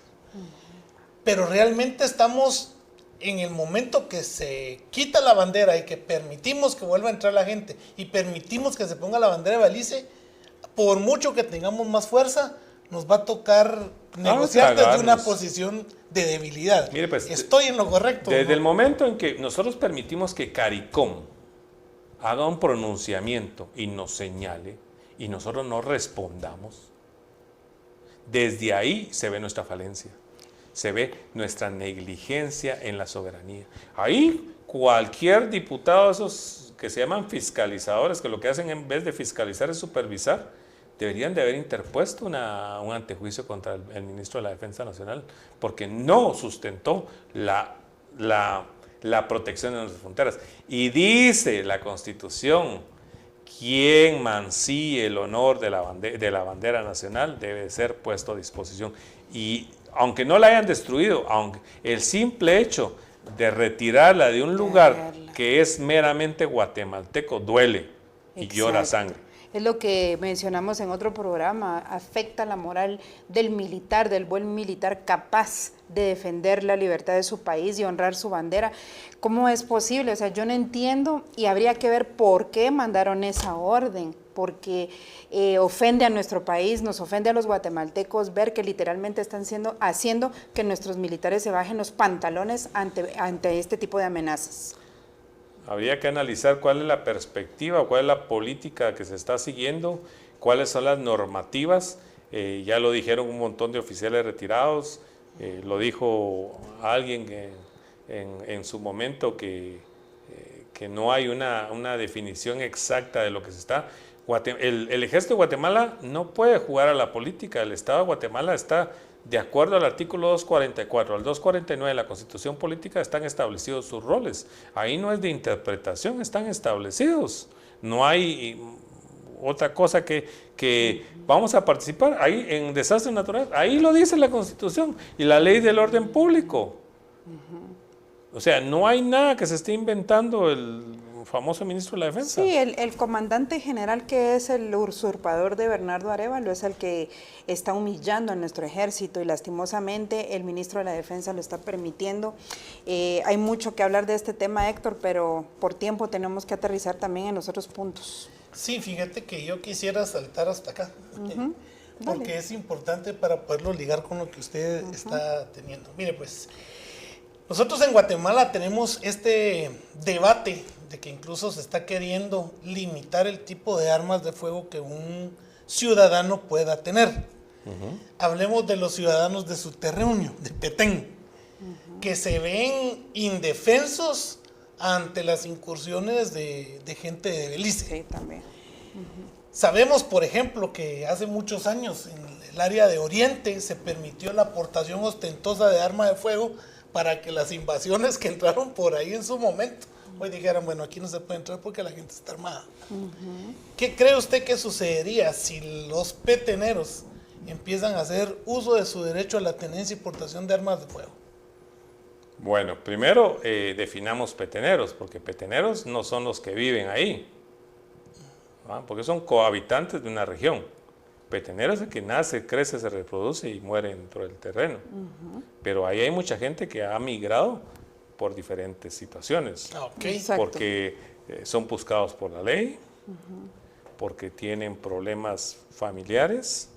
Pero realmente estamos en el momento que se quita la bandera y que permitimos que vuelva a entrar la gente y permitimos que se ponga la bandera de Belice, por mucho que tengamos más fuerza, nos va a tocar negociar desde una posición de debilidad. Mire, pues, estoy en lo correcto. Desde el momento en que nosotros permitimos que CARICOM haga un pronunciamiento y nos señale y nosotros no respondamos, Desde ahí se ve nuestra falencia, se ve nuestra negligencia en la soberanía. Ahí cualquier diputado, esos que se llaman fiscalizadores, que lo que hacen en vez de fiscalizar es supervisar, deberían de haber interpuesto un antejuicio contra el ministro de la Defensa Nacional, porque no sustentó la protección de nuestras fronteras. Y dice la Constitución, quien mancille el honor de la bandera nacional debe ser puesto a disposición. Y aunque no la hayan destruido, aunque el simple hecho de retirarla de un lugar que es meramente guatemalteco duele y llora sangre. Es lo que mencionamos en otro programa, afecta la moral del militar, del buen militar capaz de defender la libertad de su país y honrar su bandera. ¿Cómo es posible? O sea, yo no entiendo y habría que ver por qué mandaron esa orden, porque ofende a nuestro país, nos ofende a los guatemaltecos ver que literalmente están haciendo que nuestros militares se bajen los pantalones ante este tipo de amenazas. Habría que analizar cuál es la perspectiva, cuál es la política que se está siguiendo, cuáles son las normativas. Ya lo dijeron un montón de oficiales retirados, lo dijo alguien en su momento que no hay una definición exacta de lo que se está. El Ejército de Guatemala no puede jugar a la política, el Estado de Guatemala está de acuerdo al artículo 244, al 249 de la Constitución Política están establecidos sus roles. Ahí no es de interpretación, están establecidos. No hay otra cosa que vamos a participar ahí en desastres naturales. Ahí lo dice la Constitución y la Ley del Orden Público. O sea, no hay nada que se esté inventando el famoso ministro de la Defensa. Sí, el comandante general, que es el usurpador de Bernardo Arévalo, es el que está humillando a nuestro ejército y lastimosamente el ministro de la Defensa lo está permitiendo. Hay mucho que hablar de este tema, Héctor, pero por tiempo tenemos que aterrizar también en los otros puntos. Sí, fíjate que yo quisiera saltar hasta acá, porque es importante para poderlo ligar con lo que usted está teniendo. Mire, pues, nosotros en Guatemala tenemos este debate de que incluso se está queriendo limitar el tipo de armas de fuego que un ciudadano pueda tener. Hablemos de los ciudadanos de Subterráneo, de Petén, que se ven indefensos ante las incursiones de gente de Belice. Sí, también. Sabemos, por ejemplo, que hace muchos años en el área de Oriente se permitió la aportación ostentosa de arma de fuego para que las invasiones que entraron por ahí en su momento hoy dijeran, bueno, aquí no se puede entrar porque la gente está armada. ¿Qué cree usted que sucedería si los peteneros empiezan a hacer uso de su derecho a la tenencia y portación de armas de fuego? Bueno, primero definamos peteneros, porque peteneros no son los que viven ahí, ¿va? Porque son cohabitantes de una región. Petenero es el que nace, crece, se reproduce y muere dentro del terreno. Pero ahí hay mucha gente que ha migrado por diferentes situaciones. Porque son buscados por la ley, porque tienen problemas familiares,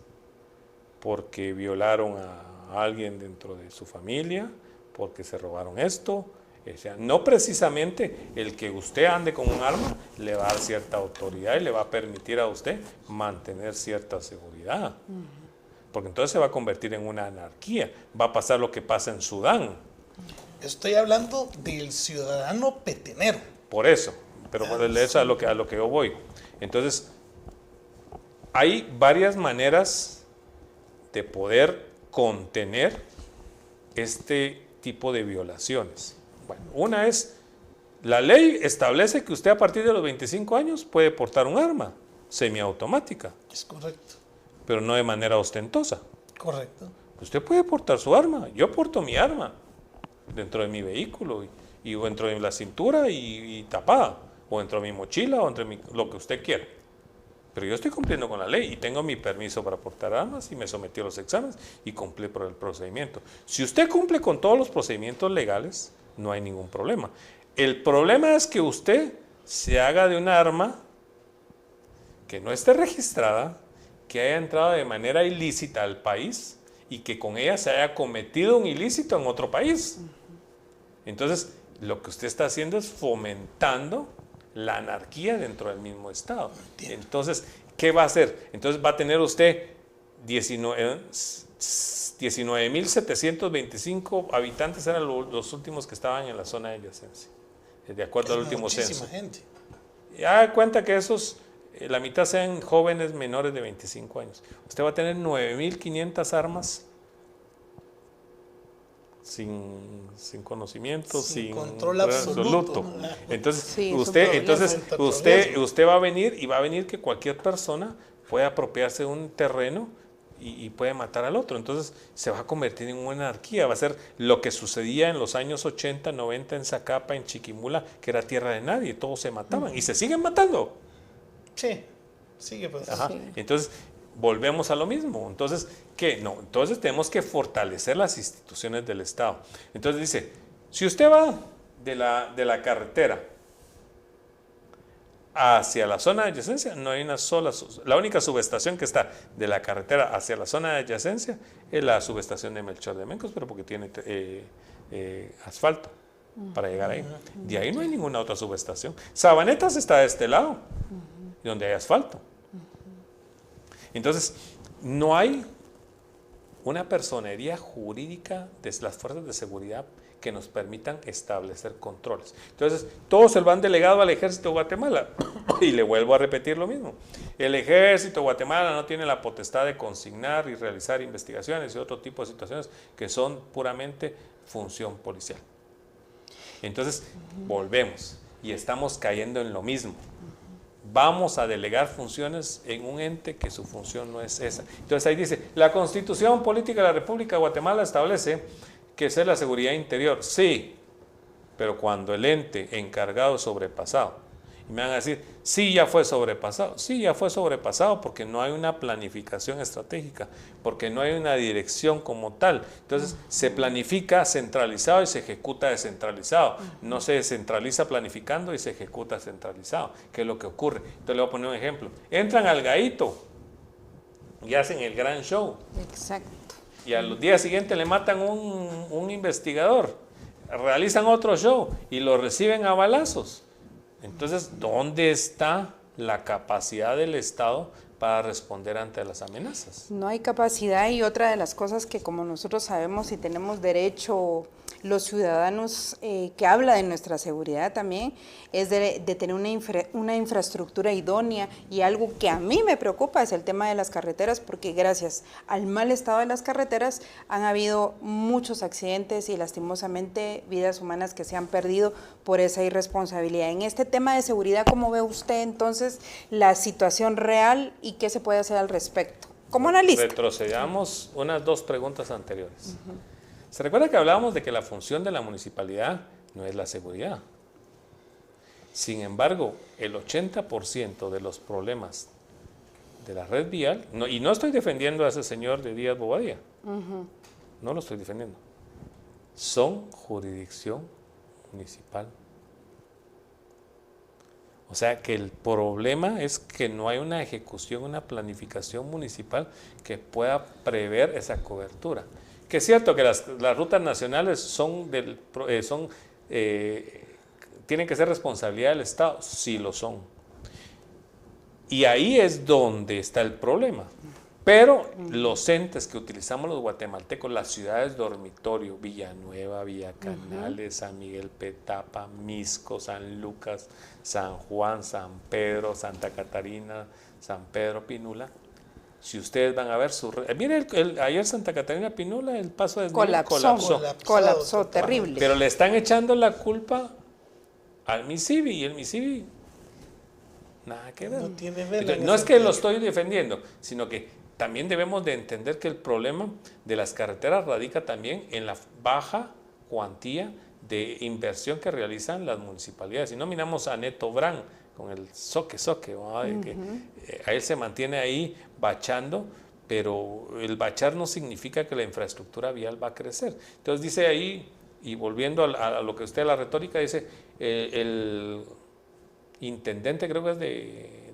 porque violaron a alguien dentro de su familia, porque se robaron esto. O sea, no precisamente el que usted ande con un arma le va a dar cierta autoridad y le va a permitir a usted mantener cierta seguridad. Porque entonces se va a convertir en una anarquía. Va a pasar lo que pasa en Sudán. Estoy hablando del ciudadano petenero. Por eso, pero por eso a lo que yo voy. Entonces, hay varias maneras de poder contener este tipo de violaciones. Bueno, una es, la ley establece que usted a partir de los 25 años puede portar un arma semiautomática. Es correcto. Pero no de manera ostentosa. Correcto. Usted puede portar su arma. Yo porto mi arma dentro de mi vehículo y dentro de la cintura y tapada, o dentro de mi mochila, o entre lo que usted quiera. Pero yo estoy cumpliendo con la ley y tengo mi permiso para portar armas y me sometí a los exámenes y cumplí por el procedimiento. Si usted cumple con todos los procedimientos legales, no hay ningún problema. El problema es que usted se haga de un arma que no esté registrada, que haya entrado de manera ilícita al país y que con ella se haya cometido un ilícito en otro país. Entonces, lo que usted está haciendo es fomentando la anarquía dentro del mismo Estado. Entonces, ¿qué va a hacer? Entonces va a tener usted 19.725 habitantes eran los últimos que estaban en la zona de adyacencia, de acuerdo al último censo. Muchísima gente. Ya da cuenta que esos, la mitad sean jóvenes menores de 25 años. Usted va a tener 9.500 armas sin conocimiento, sin control absoluto. Entonces, Sí, usted va a venir que cualquier persona puede apropiarse de un terreno y puede matar al otro. Entonces se va a convertir en una anarquía. Va a ser lo que sucedía en los años 80, 90 en Zacapa, en Chiquimula, que era tierra de nadie, todos se mataban y se siguen matando. Sí, sigue pues. Ajá. Sí. Entonces volvemos a lo mismo. Entonces, ¿qué? No, entonces tenemos que fortalecer las instituciones del Estado. Entonces dice, si usted va de la carretera hacia la zona de adyacencia, no hay una sola, la única subestación que está de la carretera hacia la zona de adyacencia es la subestación de Melchor de Mencos, pero porque tiene asfalto para llegar ahí. De ahí no hay ninguna otra subestación. Sabanetas está de este lado, donde hay asfalto. Entonces, no hay una personería jurídica de las fuerzas de seguridad que nos permitan establecer controles. Entonces, todos se lo han delegado al Ejército de Guatemala. Y le vuelvo a repetir lo mismo. El Ejército de Guatemala no tiene la potestad de consignar y realizar investigaciones y otro tipo de situaciones que son puramente función policial. Entonces, volvemos y estamos cayendo en lo mismo. Vamos a delegar funciones en un ente que su función no es esa. Entonces ahí dice, la Constitución Política de la República de Guatemala establece que es la seguridad interior. Sí, pero cuando el ente encargado es sobrepasado, y me van a decir, sí, ya fue sobrepasado. Sí, ya fue sobrepasado porque no hay una planificación estratégica, porque no hay una dirección como tal. Entonces, se planifica centralizado y se ejecuta descentralizado. No se descentraliza planificando y se ejecuta centralizado. ¿Qué es lo que ocurre? Entonces, le voy a poner un ejemplo. Entran al Gaito y hacen el gran show. Exacto. Y al día siguiente le matan un investigador. Realizan otro show y lo reciben a balazos. Entonces, ¿dónde está la capacidad del Estado para responder ante las amenazas? No hay capacidad, y otra de las cosas que, como nosotros sabemos y tenemos derecho los ciudadanos, que habla de nuestra seguridad también, es de tener una infraestructura idónea, y algo que a mí me preocupa es el tema de las carreteras, porque gracias al mal estado de las carreteras han habido muchos accidentes y lastimosamente vidas humanas que se han perdido por esa irresponsabilidad. En este tema de seguridad, ¿cómo ve usted entonces la situación real y qué se puede hacer al respecto? ¿Cómo analista? Retrocedamos unas 2 preguntas anteriores. ¿Se recuerda que hablábamos de que la función de la municipalidad no es la seguridad? Sin embargo, el 80% de los problemas de la red vial, y no estoy defendiendo a ese señor de Díaz Bobadilla, no lo estoy defendiendo, son jurisdicción municipal. O sea que el problema es que no hay una ejecución, una planificación municipal que pueda prever esa cobertura. Que es cierto que las rutas nacionales tienen que ser responsabilidad del Estado, sí lo son. Y ahí es donde está el problema. Pero los entes que utilizamos los guatemaltecos, las ciudades dormitorio, Villanueva, Villa Canales, San Miguel Petapa, Misco, San Lucas, San Juan, San Pedro, Santa Catarina, San Pedro Pinula, si ustedes van a ver su red, mire, ayer Santa Catarina Pinula, el paso de colapsó, terrible. Pero le están echando la culpa al MISIBI, y el MISIBI nada que ver. No tiene vela. No es que lo estoy defendiendo, sino que también debemos de entender que el problema de las carreteras radica también en la baja cuantía de inversión que realizan las municipalidades. Si no miramos a Neto Brand con el soque, que a él se mantiene ahí bachando, pero el bachar no significa que la infraestructura vial va a crecer. Entonces dice ahí, y volviendo a lo que usted, la retórica, dice, el intendente, creo que es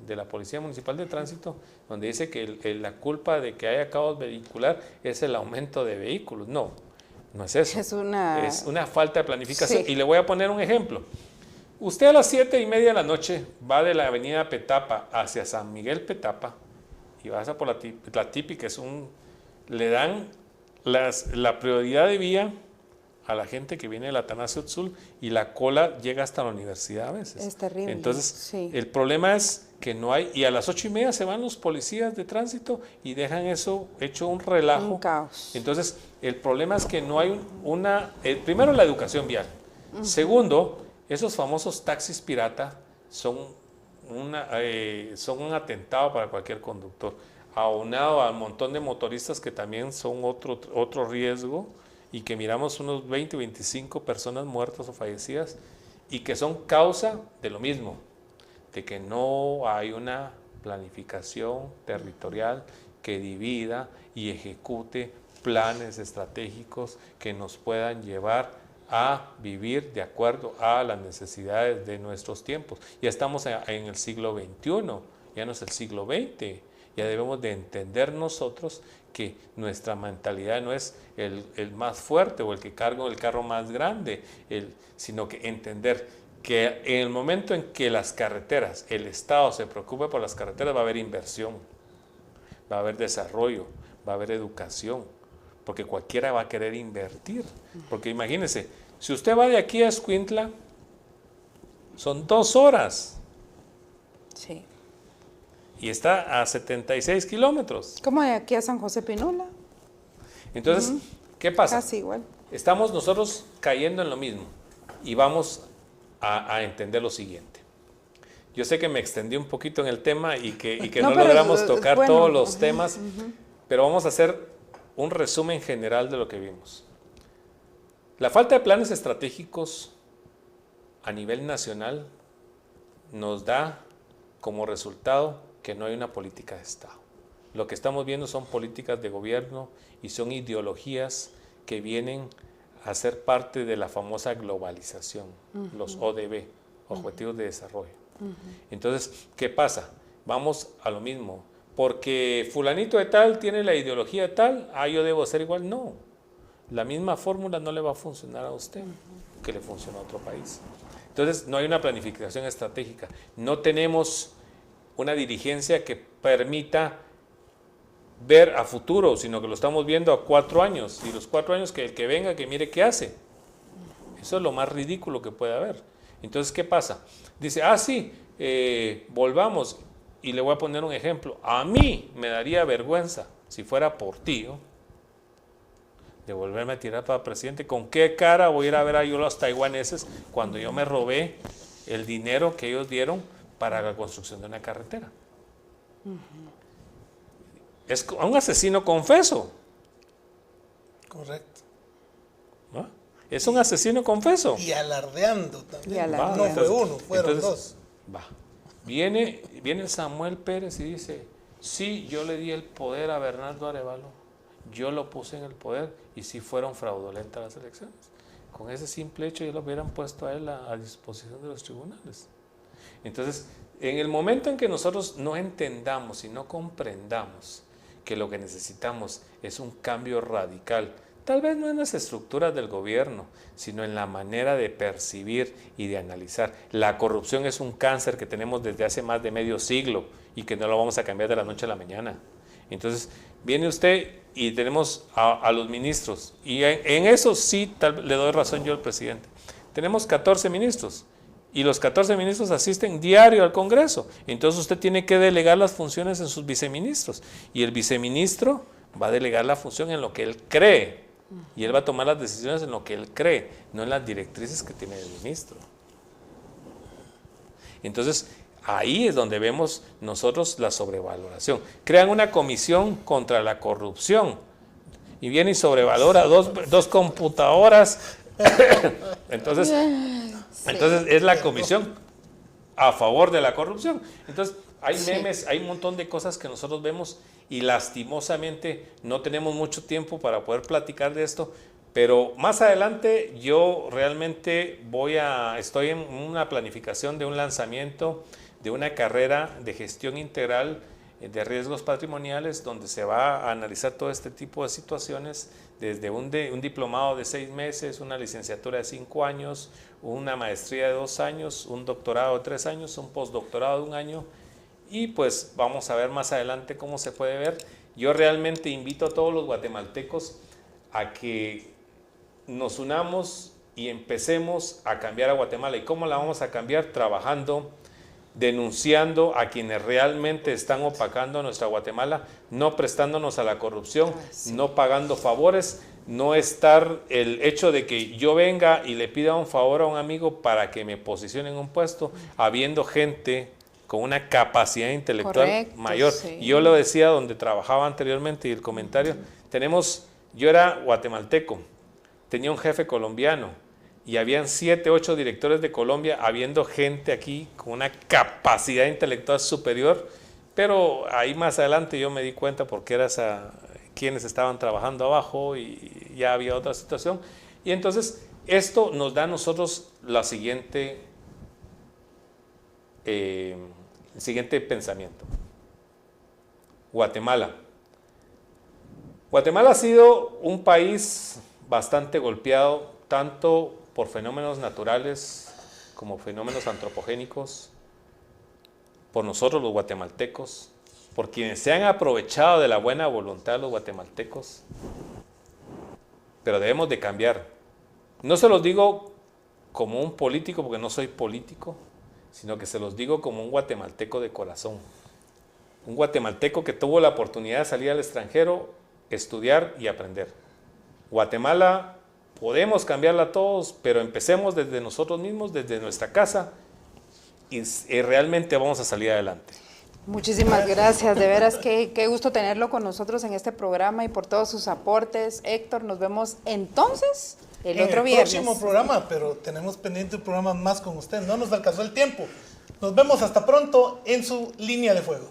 de la Policía Municipal de Tránsito, donde dice que la culpa de que haya caos vehicular es el aumento de vehículos. No es eso. Es una falta de planificación. Sí. Y le voy a poner un ejemplo. Usted a las 7:30 de la noche va de la avenida Petapa hacia San Miguel Petapa y vas a por la típica, le dan la prioridad de vía a la gente que viene del Atanasio Tzul y la cola llega hasta la universidad a veces. Es terrible. Entonces, sí. el problema es que no hay, y a las 8:30 se van los policías de tránsito y dejan eso hecho un relajo. Un caos. Entonces, el problema es que no hay primero la educación vial. Segundo, esos famosos taxis pirata son un atentado para cualquier conductor, aunado al montón de motoristas que también son otro riesgo, y que miramos unos 20 o 25 personas muertas o fallecidas, y que son causa de lo mismo, de que no hay una planificación territorial que divida y ejecute planes estratégicos que nos puedan llevar a vivir de acuerdo a las necesidades de nuestros tiempos. Ya estamos en el siglo XXI, ya no es el siglo XX, ya debemos de entender nosotros que nuestra mentalidad no es el más fuerte o el que carga el carro más grande, sino que entender que en el momento en que las carreteras, el Estado se preocupe por las carreteras, va a haber inversión, va a haber desarrollo, va a haber educación, porque cualquiera va a querer invertir. Porque imagínense, si usted va de aquí a Escuintla, son 2 horas. Sí. Y está a 76 kilómetros. Como de aquí a San José Pinula. Entonces, ¿qué pasa? Casi igual. Estamos nosotros cayendo en lo mismo y vamos a entender lo siguiente. Yo sé que me extendí un poquito en el tema y que no logramos tocar todos los temas, pero vamos a hacer un resumen general de lo que vimos. La falta de planes estratégicos a nivel nacional nos da como resultado que no hay una política de Estado. Lo que estamos viendo son políticas de gobierno y son ideologías que vienen a ser parte de la famosa globalización, los ODB, Objetivos de Desarrollo. Entonces, ¿qué pasa? Vamos a lo mismo. Porque fulanito de tal tiene la ideología de tal, yo debo ser igual. No, la misma fórmula no le va a funcionar a usted que le funciona a otro país. Entonces, no hay una planificación estratégica. No tenemos una dirigencia que permita ver a futuro, sino que lo estamos viendo a 4 años, y los 4 años que el que venga, que mire qué hace. Eso es lo más ridículo que puede haber. Entonces, ¿qué pasa? Dice, sí, volvamos, y le voy a poner un ejemplo. A mí me daría vergüenza, si fuera por ti, de volverme a tirar para presidente. ¿Con qué cara voy a ir a ver a los taiwaneses cuando yo me robé el dinero que ellos dieron para la construcción de una carretera? Es un asesino confeso. Correcto. ¿No? Es un asesino confeso. Y alardeando también. Y alardeando. No fue uno, fueron entonces, 2. Va. Viene Samuel Pérez y dice, sí, yo le di el poder a Bernardo Arévalo, yo lo puse en el poder, y sí fueron fraudulentas las elecciones. Con ese simple hecho ya lo hubieran puesto a él a disposición de los tribunales. Entonces, en el momento en que nosotros no entendamos y no comprendamos que lo que necesitamos es un cambio radical, tal vez no en las estructuras del gobierno, sino en la manera de percibir y de analizar. La corrupción es un cáncer que tenemos desde hace más de medio siglo y que no lo vamos a cambiar de la noche a la mañana. Entonces, viene usted y tenemos a los ministros, y en eso sí le doy razón yo al presidente. Tenemos 14 ministros. Y los 14 ministros asisten diario al Congreso. Entonces usted tiene que delegar las funciones en sus viceministros. Y el viceministro va a delegar la función en lo que él cree. Y él va a tomar las decisiones en lo que él cree, no en las directrices que tiene el ministro. Entonces, ahí es donde vemos nosotros la sobrevaloración. Crean una comisión contra la corrupción. Y viene y sobrevalora dos computadoras. Entonces es la comisión a favor de la corrupción. Entonces hay memes, hay un montón de cosas que nosotros vemos y lastimosamente no tenemos mucho tiempo para poder platicar de esto, pero más adelante yo realmente estoy en una planificación de un lanzamiento de una carrera de gestión integral de riesgos patrimoniales, donde se va a analizar todo este tipo de situaciones, desde un diplomado de 6 meses, una licenciatura de 5 años, una maestría de 2 años, un doctorado de 3 años, un postdoctorado de 1 año, y pues vamos a ver más adelante cómo se puede ver. Yo realmente invito a todos los guatemaltecos a que nos unamos y empecemos a cambiar a Guatemala. ¿Y cómo la vamos a cambiar? Trabajando, denunciando a quienes realmente están opacando a nuestra Guatemala, no prestándonos a la corrupción, no pagando favores, no estar el hecho de que yo venga y le pida un favor a un amigo para que me posicione en un puesto, habiendo gente con una capacidad intelectual mayor. Sí. Yo lo decía donde trabajaba anteriormente y el comentario, yo era guatemalteco, tenía un jefe colombiano y habían 7, 8 directores de Colombia, habiendo gente aquí con una capacidad intelectual superior, pero ahí más adelante yo me di cuenta porque era quienes estaban trabajando abajo y ya había otra situación. Y entonces esto nos da a nosotros el siguiente pensamiento. Guatemala. Guatemala ha sido un país bastante golpeado, tanto por fenómenos naturales como fenómenos antropogénicos, por nosotros los guatemaltecos, por quienes se han aprovechado de la buena voluntad de los guatemaltecos, pero debemos de cambiar. No se los digo como un político, porque no soy político, sino que se los digo como un guatemalteco de corazón. Un guatemalteco que tuvo la oportunidad de salir al extranjero, estudiar y aprender. Guatemala podemos cambiarla todos, pero empecemos desde nosotros mismos, desde nuestra casa, y realmente vamos a salir adelante. Muchísimas gracias, de veras qué gusto tenerlo con nosotros en este programa y por todos sus aportes. Héctor, nos vemos entonces el otro viernes. En el próximo programa, pero tenemos pendiente un programa más con usted, no nos alcanzó el tiempo. Nos vemos hasta pronto en su Línea de Fuego.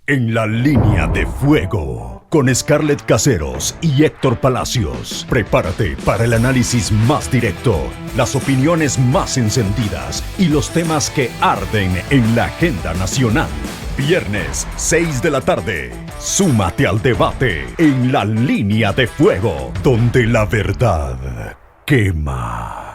En la Línea de Fuego, con Scarlett Caseros y Héctor Palacios. Prepárate para el análisis más directo, las opiniones más encendidas y los temas que arden en la agenda nacional. Viernes, 6 de la tarde. Súmate al debate en la Línea de Fuego, donde la verdad quema.